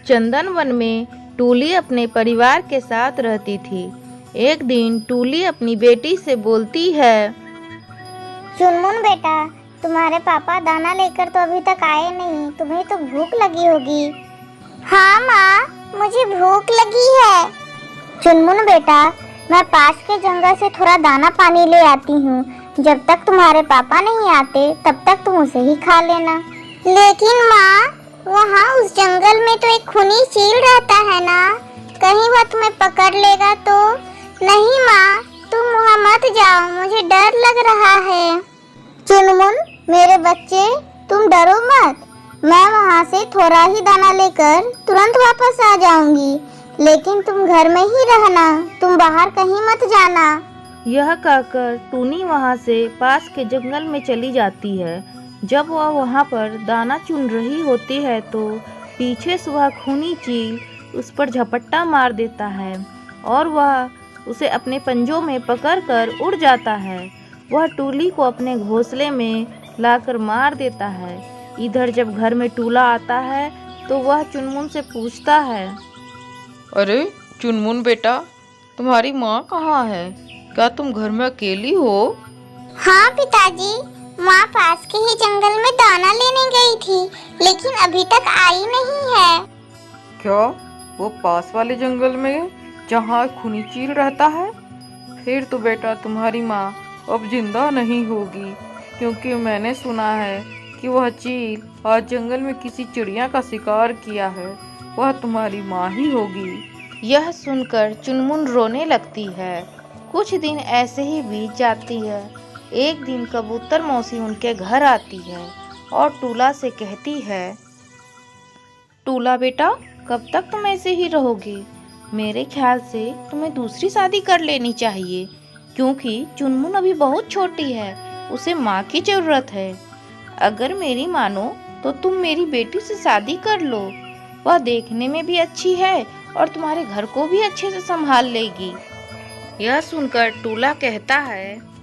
चंदन one में टूली अपने परिवार के साथ रहती थी। एक दिन टूली अपनी बेटी से बोलती है, चुनमुन बेटा, तुम्हारे पापा दाना लेकर तो अभी तक आए नहीं, तुम्हें तो भूख लगी होगी। हाँ माँ, मुझे भूख लगी है। चुनमुन बेटा, मैं पास के जंगल से थोड़ा दाना पानी ले आती हूँ। जब तक तुम्हारे पापा नहीं आते तब तक तुम उसे ही खा लेना। लेकिन माँ, वहाँ उस जंगल में तो एक खूनी चील रहता है ना, कहीं वह तुम्हें पकड़ लेगा तो। नहीं माँ, तुम वहाँ मत जाओ, मुझे डर लग रहा है। चुनमुन मेरे बच्चे, तुम डरो मत, मैं वहाँ से थोड़ा ही दाना लेकर तुरंत वापस आ जाऊंगी, लेकिन तुम घर में ही रहना, तुम बाहर कहीं मत जाना। यह कहकर टूनी वहाँ से पास के जंगल में चली जाती है। जब वह वहाँ पर दाना चुन रही होती है तो पीछे से वह खूनी चील उस पर झपट्टा मार देता है और वह उसे अपने पंजों में पकड़कर उड़ जाता है। वह टूली को अपने घोंसले में लाकर मार देता है। इधर जब घर में टूला आता है तो वह चुनमुन से पूछता है, अरे चुनमुन बेटा, तुम्हारी माँ कहाँ है? क्या तुम घर में अकेली हो? हाँ पिताजी, माँ पास के ही जंगल में दाना लेने गई थी, लेकिन अभी तक आई नहीं है। क्या वो पास वाले जंगल में जहाँ खूनी चील रहता है? फिर तो बेटा तुम्हारी माँ अब जिंदा नहीं होगी, क्योंकि मैंने सुना है कि वह चील आज जंगल में किसी चिड़िया का शिकार किया है। वह तुम्हारी माँ ही होगी। यह सुनकर चुनमुन रोने लगती है। कुछ दिन ऐसे ही बीत जाती है। एक दिन कबूतर मौसी उनके घर आती है और टूला से कहती है, टूला बेटा, कब तक तुम ऐसे ही रहोगे? मेरे ख्याल से तुम्हें दूसरी शादी कर लेनी चाहिए, क्योंकि चुनमुन अभी बहुत छोटी है, उसे माँ की जरूरत है। अगर मेरी मानो तो तुम मेरी बेटी से शादी कर लो, वह देखने में भी अच्छी है और तुम्हारे घर को भी अच्छे से संभाल लेगी। यह सुनकर टूला कहता है,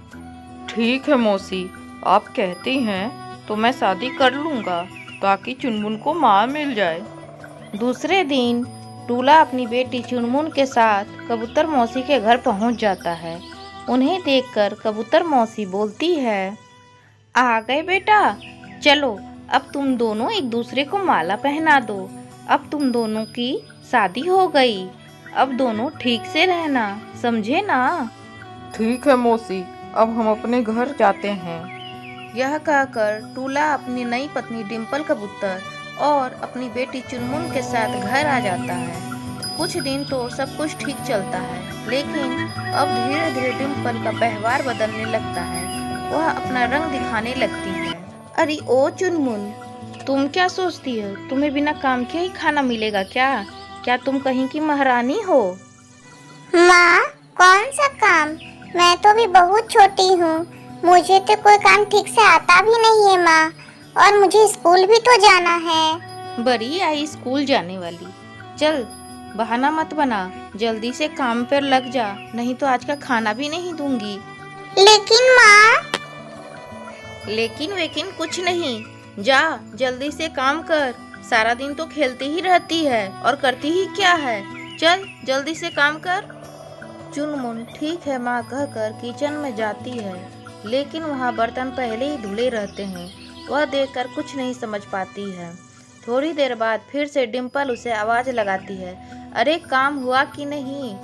ठीक है मौसी, आप कहती हैं तो मैं शादी कर लूँगा, ताकि चुनमुन को माँ मिल जाए। दूसरे दिन टूला अपनी बेटी चुनमुन के साथ कबूतर मौसी के घर पहुंच जाता है। उन्हें देखकर कबूतर मौसी बोलती है, आ गए बेटा, चलो अब तुम दोनों एक दूसरे को माला पहना दो। अब तुम दोनों की शादी हो गई, अब दोनों ठीक से रहना, समझे ना? ठीक है मौसी, अब हम अपने घर जाते हैं। यह कहकर टूला अपनी नई पत्नी डिम्पल कबूतर और अपनी बेटी चुनमुन के साथ घर आ जाता है। कुछ दिन तो सब कुछ ठीक चलता है, लेकिन अब धीरे धीरे डिम्पल का व्यवहार बदलने लगता है। वह अपना रंग दिखाने लगती है। अरे ओ चुनमुन, तुम क्या सोचती हो? तुम्हें बिना काम के ही खाना मिलेगा क्या? क्या तुम कहीं की महारानी हो? माँ, कौन सा काम? मैं तो भी बहुत छोटी हूँ, मुझे तो कोई काम ठीक से आता भी नहीं है माँ, और मुझे स्कूल भी तो जाना है। बड़ी आई स्कूल जाने वाली, चल बहाना मत बना, जल्दी से काम पर लग जा, नहीं तो आज का खाना भी नहीं दूंगी। लेकिन माँ। लेकिन वेकिन कुछ नहीं, जा जल्दी से काम कर। सारा दिन तो खेलती ही रहती है और करती ही क्या है, चल जल्दी से काम कर। चुनमुन ठीक है माँ कहकर किचन में जाती है, लेकिन वहाँ बर्तन पहले ही धुले रहते हैं। वह देखकर कुछ नहीं समझ पाती है। थोड़ी देर बाद फिर से डिम्पल उसे आवाज लगाती है, अरे काम हुआ कि नहीं?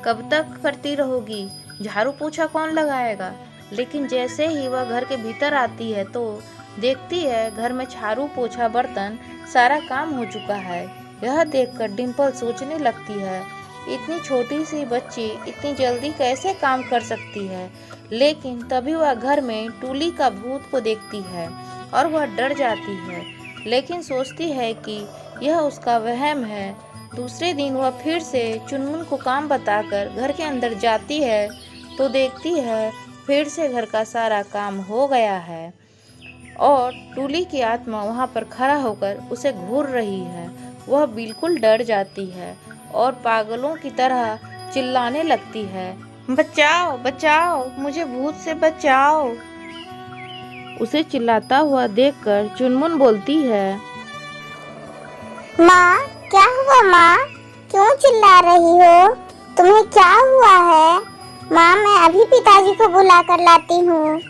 कब तक करती रहोगी? झाड़ू पोछा कौन लगाएगा? लेकिन जैसे ही वह घर के भीतर आती है तो देखती है घर में झाड़ू पोछा बर्तन सारा काम हो चुका है। यह देखकर डिम्पल सोचने लगती है, इतनी छोटी सी बच्ची इतनी जल्दी कैसे काम कर सकती है। लेकिन तभी वह घर में टूली का भूत को देखती है और वह डर जाती है, लेकिन सोचती है कि यह उसका वहम है। दूसरे दिन वह फिर से चुनमुन को काम बताकर घर के अंदर जाती है तो देखती है फिर से घर का सारा काम हो गया है और टूली की आत्मा वहाँ पर खड़ा होकर उसे घूर रही है। वह बिल्कुल डर जाती है और पागलों की तरह चिल्लाने लगती है, बचाओ बचाओ, मुझे भूत से बचाओ। उसे चिल्लाता हुआ देखकर चुनमुन बोलती है, माँ क्या हुआ माँ, क्यों चिल्ला रही हो? तुम्हें क्या हुआ है? माँ मैं अभी पिताजी को बुला कर लाती हूँ।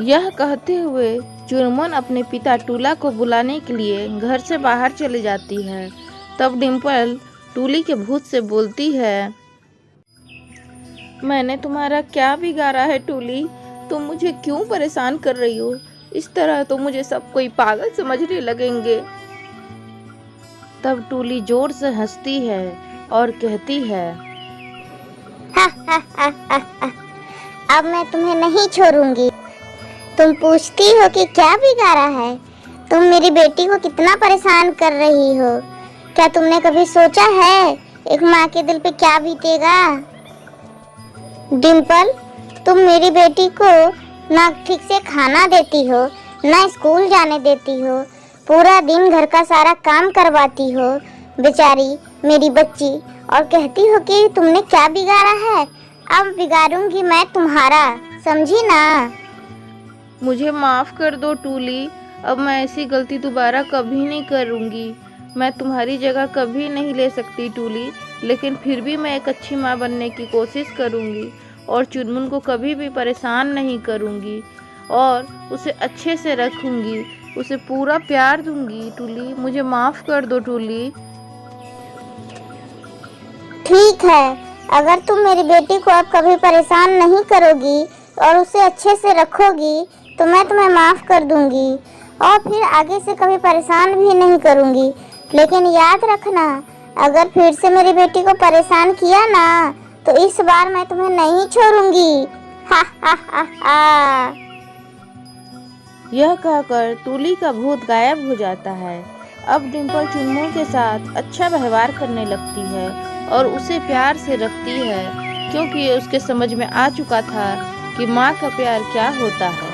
यह कहते हुए चुनमुन अपने पिता टूला को बुलाने के लिए घर से बाहर चली जाती है। तब डिम्पल टूली के भूत से बोलती है, मैंने तुम्हारा क्या बिगाड़ा है टूली? तुम मुझे क्यों परेशान कर रही हो? इस तरह तो मुझे सब कोई पागल समझने लगेंगे। तब टूली जोर से हंसती है और कहती है, हा हा हा हा हा, अब मैं तुम्हें नहीं छोड़ूंगी। तुम पूछती हो कि क्या बिगाड़ा है? तुम मेरी बेटी को कितना परेशान कर रही हो। क्या तुमने कभी सोचा है एक माँ के दिल पे क्या बीतेगा? डिम्पल, तुम मेरी बेटी को ना ठीक से खाना देती हो, ना स्कूल जाने देती हो, पूरा दिन घर का सारा काम करवाती हो बेचारी मेरी बच्ची, और कहती हो कि तुमने क्या बिगाड़ा है। अब बिगाड़ूंगी मैं तुम्हारा, समझी ना? मुझे माफ़ कर दो टूली, अब मैं ऐसी गलती दोबारा कभी नहीं करूँगी। मैं तुम्हारी जगह कभी नहीं ले सकती टूली, लेकिन फिर भी मैं एक अच्छी माँ बनने की कोशिश करूँगी और चुनमुन को कभी भी परेशान नहीं करूँगी और उसे अच्छे से रखूँगी, उसे पूरा प्यार दूँगी। टूली मुझे माफ़ कर दो टूली। ठीक है, अगर तुम मेरी बेटी को अब कभी परेशान नहीं करोगी और उसे अच्छे से रखोगी तो मैं तुम्हें माफ़ कर दूंगी और फिर आगे से कभी परेशान भी नहीं करूंगी। लेकिन याद रखना, अगर फिर से मेरी बेटी को परेशान किया ना तो इस बार मैं तुम्हें नहीं छोड़ूंगी। हा हा हा हा। यह कहकर टूली का भूत गायब हो जाता है। अब डिम्पल चुनमुन के साथ अच्छा व्यवहार करने लगती है और उसे प्यार से रखती है, क्योंकि उसके समझ में आ चुका था कि माँ का प्यार क्या होता है।